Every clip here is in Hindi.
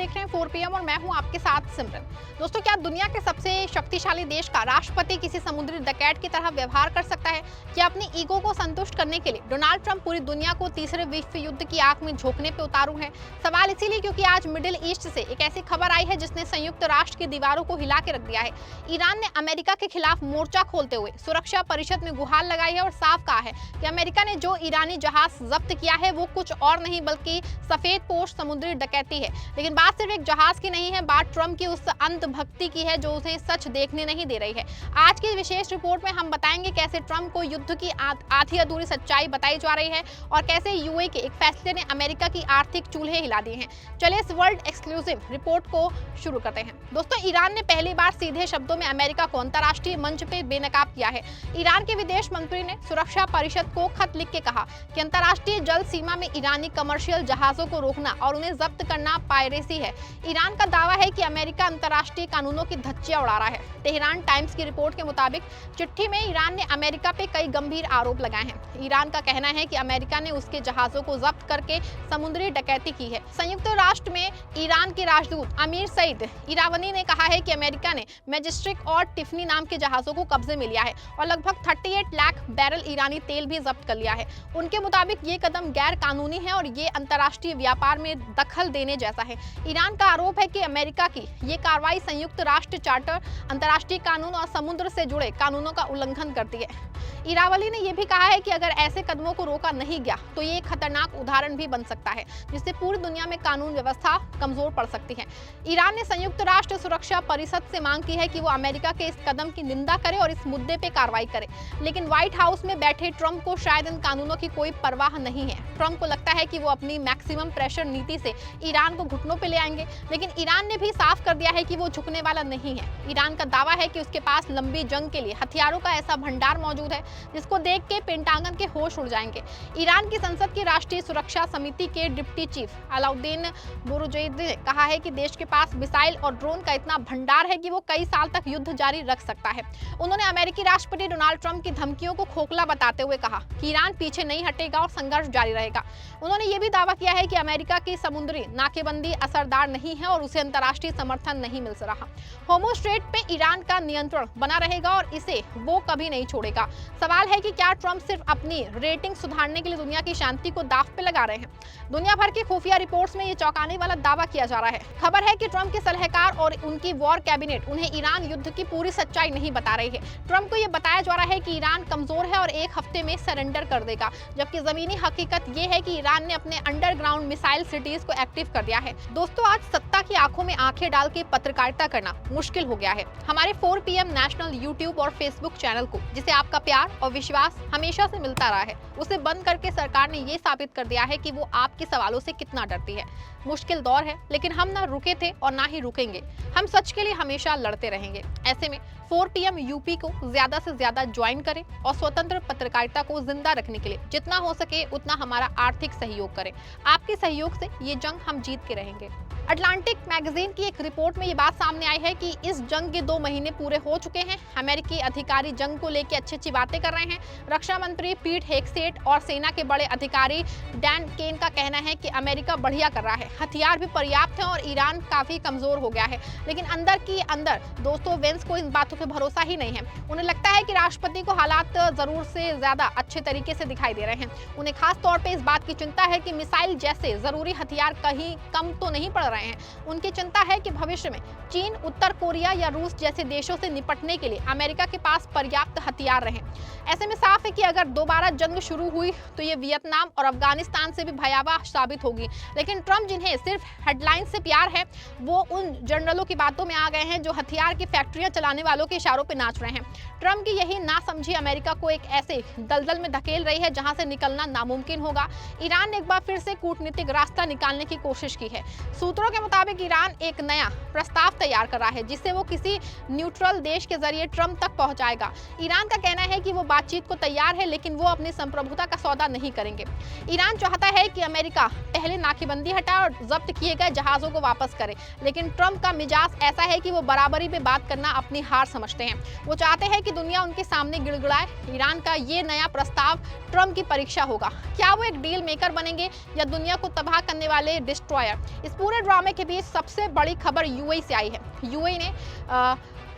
देख रहे हैं 4 PM और मैं हूं आपके साथ सिमरन। दोस्तों, क्या दुनिया के सबसे शक्तिशाली देश का राष्ट्रपति किसी समुद्री डकैत की तरह व्यवहार कर सकता है? क्या अपनी ईगो को संतुष्ट करने के लिए डोनाल्ड ट्रंप पूरी दुनिया को तीसरे विश्व युद्ध की आग में झोंकने पे उतारू है? सवाल इसीलिए क्योंकि आज मिडिल ईस्ट से एक ऐसी खबर आई है जिसने संयुक्त राष्ट्र की दीवारों को हिला के रख दिया है। ईरान ने अमेरिका के खिलाफ मोर्चा खोलते हुए सुरक्षा परिषद में गुहार लगाई है और साफ कहा है कि अमेरिका ने जो ईरानी जहाज जब्त किया है वो कुछ और नहीं बल्कि सफेद पोश समुद्री डकैती है। लेकिन बात सिर्फ एक जहाज की नहीं है, बात ट्रंप की उस अंधभक्ति की है जो उसे सच देखने नहीं दे रही है। आज की विशेष रिपोर्ट में हम बताएंगे कैसे ट्रंप को युद्ध की आधी अधूरी सच्चाई बताई जा रही है और कैसे यूए के एक फैसले ने अमेरिका की आर्थिक चूल्हे हिला दिए हैं। चलिए इस वर्ल्ड एक्सक्लूसिव रिपोर्ट को शुरू करते हैं। दोस्तों, ईरान ने पहली बार सीधे शब्दों में अमेरिका को अंतर्राष्ट्रीय मंच पे बेनकाब किया है। ईरान के विदेश मंत्री ने सुरक्षा परिषद को खत लिख के कहा कि अंतर्राष्ट्रीय जल सीमा में ईरानी कमर्शियल जहाजों को रोकना और उन्हें जब्त करना पायरेसी है। ईरान का दावा है कि अमेरिका अंतर्राष्ट्रीय कानूनों की धज्जियां उड़ा रहा है। तेहरान टाइम्स की रिपोर्ट के मुताबिक चिट्ठी में ईरान ने अमेरिका पे कई गंभीर आरोप लगाए हैं। ईरान का कहना है कि अमेरिका ने उसके जहाजों को जब्त करके समुद्री डकैती की है। संयुक्त राष्ट्र में ईरान के राजदूत अमीर सईद इरावनी ने कहा है कि अमेरिका ने मैजेस्टिक और टिफनी नाम के जहाजों को कब्जे में लिया है और लगभग 38 लाख बैरल ईरानी तेल भी जब्त कर लिया है। उनके मुताबिक ये कदम गैर कानूनी है और ये अंतर्राष्ट्रीय व्यापार में दखल देने जैसा है। ईरान का आरोप है कि अमेरिका की ये कार्रवाई संयुक्त राष्ट्र चार्टर, अंतर्राष्ट्रीय कानून और समुद्र से जुड़े कानूनों का उल्लंघन करती है। इरावली ने यह भी कहा है कि अगर ऐसे कदमों को रोका नहीं गया तो ये एक खतरनाक उदाहरण भी बन सकता है जिससे पूरी दुनिया में कानून व्यवस्था कमजोर पड़ सकती है। ईरान ने संयुक्त राष्ट्र सुरक्षा परिषद से मांग की है कि वो अमेरिका के इस कदम की निंदा करे और इस मुद्दे पे कार्रवाई करे। लेकिन व्हाइट हाउस में बैठे ट्रंप को शायद इन कानूनों की कोई परवाह नहीं है। ट्रंप को लगता है कि वो अपनी मैक्सिमम प्रेशर नीति से ईरान को घुटनों पे ले आएंगे, लेकिन ईरान ने भी साफ कर दिया है कि वो झुकने वाला नहीं है। ईरान का दावा है कि उसके पास लंबी जंग के लिए हथियारों का ऐसा भंडार मौजूद है जिसको देख के पेंटागन के होश उड़ जाएंगे। ईरान की संसद की राष्ट्रीय सुरक्षा समिति के डिप्टी चीफ अलाउद्दीन बुरुजर्दी ने कहा है कि देश के पास मिसाइल और ड्रोन का इतना भंडार है कि वो कई साल तक युद्ध जारी रख सकता है। उन्होंने अमेरिकी राष्ट्रपति डोनाल्ड ट्रंप की धमकियों को खोखला बताते हुए कहा कि ईरान पीछे नहीं हटेगा और संघर्ष जारी रहेगा। उन्होंने ये भी दावा किया है कि अमेरिका की समुद्री नाकेबंदी असरदार नहीं है और उसे अंतर्राष्ट्रीय समर्थन नहीं मिल रहा। होर्मुज स्ट्रेट पे ईरान का नियंत्रण बना रहेगा और इसे वो कभी नहीं छोड़ेगा। सवाल है कि क्या ट्रंप सिर्फ अपनी रेटिंग सुधारने के लिए दुनिया की शांति को दांव पे लगा रहे हैं? दुनिया भर की खुफिया रिपोर्ट्स में ये चौंकाने वाला दावा किया जा रहा है। खबर है कि ट्रंप के सलाहकार और उनकी वॉर कैबिनेट उन्हें ईरान युद्ध की पूरी सच्चाई नहीं बता रही है। ट्रंप को ये बताया जा रहा है कि ईरान कमजोर है और एक हफ्ते में सरेंडर कर देगा, जबकि जमीनी हकीकत ये है कि ईरान ने अपने अंडरग्राउंड मिसाइल सिटीज को एक्टिव कर दिया है। दोस्तों, आज सत्ता की आंखों में आंखें डाल के पत्रकारिता करना मुश्किल हो गया है। हमारे 4 PM नेशनल यूट्यूब और फेसबुक चैनल को, जिसे आपका प्यार और विश्वास हमेशा से मिलता रहा है, उसे बंद करके सरकार ने ये साबित कर दिया है कि वो आपके सवालों से कितना डरती है। मुश्किल दौर है, लेकिन हम ना रुके थे और ना ही रुकेंगे। हम सच के लिए हमेशा लड़ते रहेंगे। ऐसे में 4 PM यूपी को ज्यादा से ज्यादा ज्वाइन करें और स्वतंत्र पत्रकारिता को जिंदा रखने के लिए जितना हो सके उतना हमारा आर्थिक सहयोग करें। आपके सहयोग से ये जंग हम जीत के रहेंगे। अटलांटिक मैगजीन की एक रिपोर्ट में ये बात सामने आई है कि इस जंग के 2 महीने पूरे हो चुके हैं। अमेरिकी अधिकारी जंग को लेकर अच्छी बातें कर रहे हैं। रक्षा मंत्री पीट हेगसेट और सेना के बड़े अधिकारी डैन केन का कहना है कि अमेरिका बढ़िया कर रहा है, हथियार भी पर्याप्त हैं और ईरान काफी कमजोर हो गया है। लेकिन अंदर की अंदर दोस्तों वेंस को इन बातों पे भरोसा ही नहीं है। उन्हें लगता है कि राष्ट्रपति को हालात जरूर से ज्यादा अच्छे तरीके से दिखाई दे रहे हैं। उन्हें खास तौर पे इस बात की चिंता है कि मिसाइल जैसे जरूरी हथियार कहीं कम तो नहीं पड़ रहे हैं। उनकी चिंता है कि भविष्य में चीन, उत्तर कोरिया या रूस जैसे देशों से निपटने के लिए अमेरिका के पास पर्याप्त हथियार रहें। ऐसे में साफ है कि अगर दोबारा जंग शुरू हुई तो ये वियतनाम और अफगानिस्तान से भी भयावह साबित होगी। लेकिन ट्रंप, जिन्हें सिर्फ हेडलाइन से प्यार है, वो उन जनरलों की बातों में आ गए हैं जो हथियार की फैक्ट्रियां चलाने वालों के इशारों पर नाच रहे हैं। ट्रंप की यही नासमझी अमेरिका को एक ऐसे दलदल में धकेल रही है जहां से निकलना नामुमकिन होगा। ईरान ने एक बार फिर से कूटनीतिक रास्ता निकालने की कोशिश की है। सूत्रों के मुताबिक ईरान एक नया प्रस्ताव तैयार कर रहा है जिससे वो किसी न्यूट्रल देश के जरिए ट्रंप तक पहुंचाएगा। ईरान का कहना है कि वो बातचीत को तैयार है, लेकिन वो अपनी संप्रभुता का सौदा नहीं करेंगे। ईरान चाहता है कि अमेरिका पहले नाकेबंदी हटाए और जब्त किए गए जहाजों को वापस करे, लेकिन ट्रंप का मिजाज ऐसा है कि वो बराबरी पे बात करना अपनी हार समझते हैं। वो चाहते हैं कि दुनिया उनके सामने गिड़गिड़ाए। ईरान का ये नया प्रस्ताव ट्रंप की परीक्षा होगा। क्या वो एक डील मेकर बनेंगे या दुनिया को तबाह करने वाले डिस्ट्रॉयर? इस पूरे ड्रामे के बीच सबसे बड़ी खबर यूएई से आई है। यूएई ने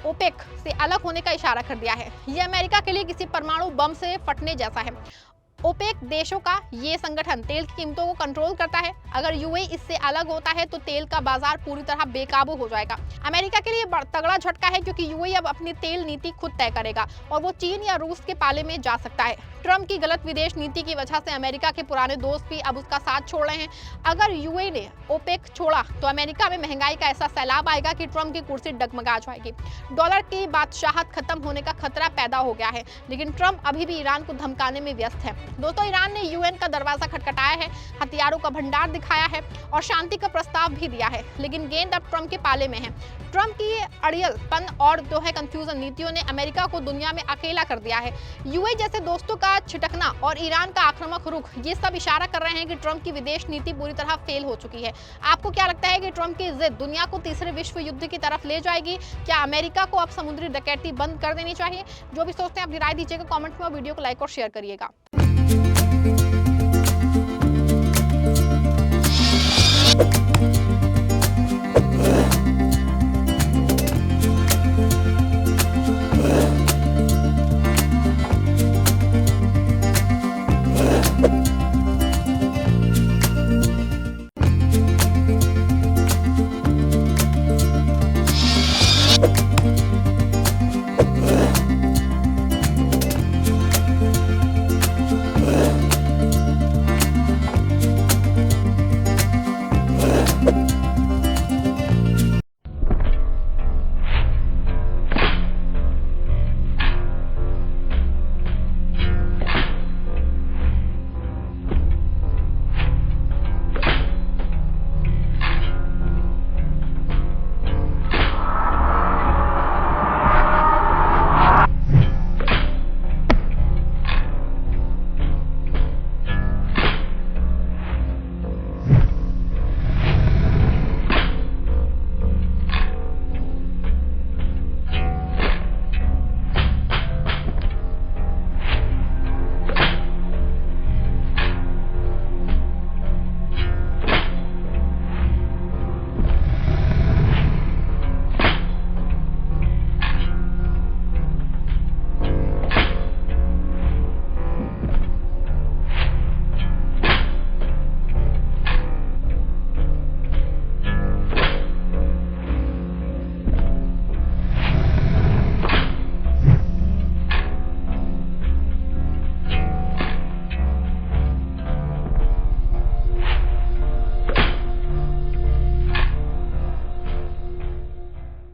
ओपेक से अलग होने का इशारा कर दिया है। यह अमेरिका के लिए किसी परमाणु बम से फटने जैसा है। ओपेक देशों का ये संगठन तेल की कीमतों को कंट्रोल करता है। अगर यूएई इससे अलग होता है तो तेल का बाजार पूरी तरह बेकाबू हो जाएगा। अमेरिका के लिए तगड़ा झटका है, क्योंकि यूएई अब अपनी तेल नीति खुद तय करेगा और वो चीन या रूस के पाले में जा सकता है। ट्रंप की गलत विदेश नीति की वजह से अमेरिका के पुराने दोस्त भी अब उसका साथ छोड़ रहे हैं। अगर यूएई ने ओपेक छोड़ा तो अमेरिका में महंगाई का ऐसा सैलाब आएगा कि ट्रंप की कुर्सी डगमगा जाएगी। डॉलर की बादशाहत खत्म होने का खतरा पैदा हो गया है, लेकिन ट्रंप अभी भी ईरान को धमकाने में व्यस्त है। दोस्तों, ईरान ने यूएन का दरवाजा खटखटाया है, हथियारों का भंडार दिखाया है और शांति का प्रस्ताव भी दिया है, लेकिन गेंद अब ट्रंप के पाले में है। ट्रंप की अड़ियलपन और जो है कंफ्यूजन नीतियों ने अमेरिका को दुनिया में अकेला कर दिया है। यूएई जैसे दोस्तों का छिटकना और ईरान का आक्रामक रुख, ये सब इशारा कर रहे हैं कि ट्रंप की विदेश नीति पूरी तरह फेल हो चुकी है। आपको क्या लगता है कि ट्रंप की जिद दुनिया को तीसरे विश्व युद्ध की तरफ ले जाएगी? क्या अमेरिका को अब समुद्री डकैती बंद कर देनी चाहिए? जो भी सोचते हैं अपनी राय दीजिएगा कमेंट में और वीडियो को लाइक और शेयर करिएगा।